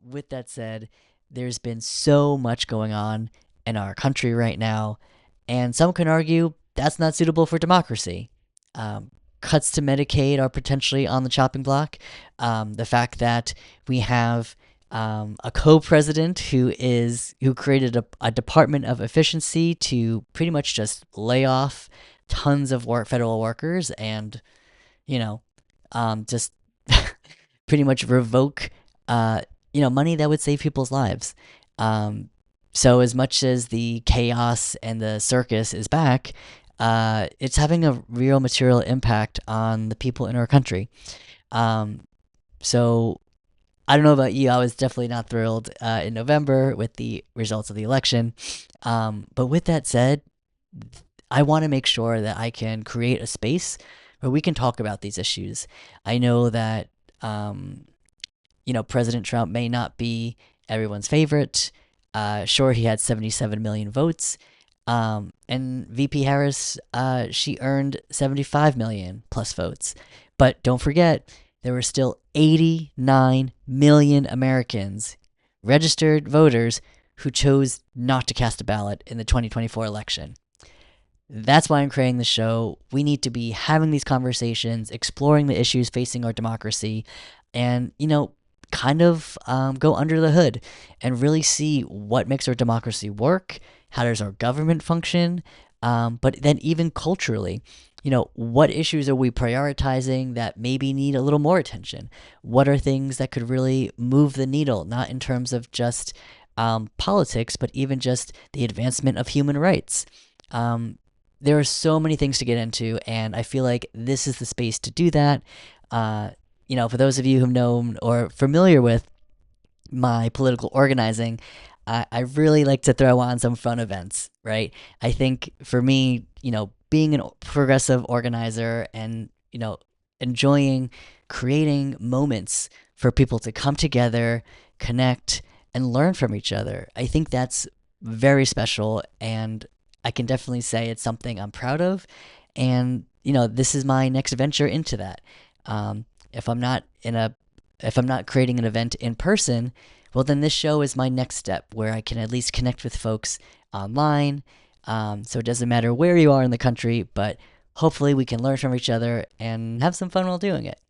With that said, there's been so much going on in our country right now, and some can argue that's not suitable for democracy. Cuts to Medicaid are potentially on the chopping block. The fact that we have a co-president who created a Department of Efficiency to pretty much just lay off tons of federal workers and you know just pretty much revoke money that would save people's lives. Um, so as much as the chaos and the circus is back, it's having a real material impact on the people in our country. Um, so I don't know about you. I was definitely not thrilled in November with the results of the election. But with that said, I want to make sure that I can create a space where we can talk about these issues. I know that President Trump may not be everyone's favorite. Sure, he had 77 million votes. And VP Harris, she earned 75 million plus votes. But don't forget, there were still 89 million Americans, registered voters, who chose not to cast a ballot in the 2024 election. That's why I'm creating the show. We need to be having these conversations, exploring the issues facing our democracy, and, kind of go under the hood and really see what makes our democracy work, how does our government function, but then even culturally, what issues are we prioritizing that maybe need a little more attention? What are things that could really move the needle, not in terms of just politics, but even just the advancement of human rights? There are so many things to get into, and I feel like this is the space to do that. For those of you who've known or familiar with my political organizing, I really like to throw on some fun events, right? I think for me, being a progressive organizer and, enjoying creating moments for people to come together, connect, and learn from each other, I think that's very special, and I can definitely say it's something I'm proud of. And, this is my next venture into that. If I'm not creating an event in person, well, then this show is my next step where I can at least connect with folks online. So it doesn't matter where you are in the country, but hopefully we can learn from each other and have some fun while doing it.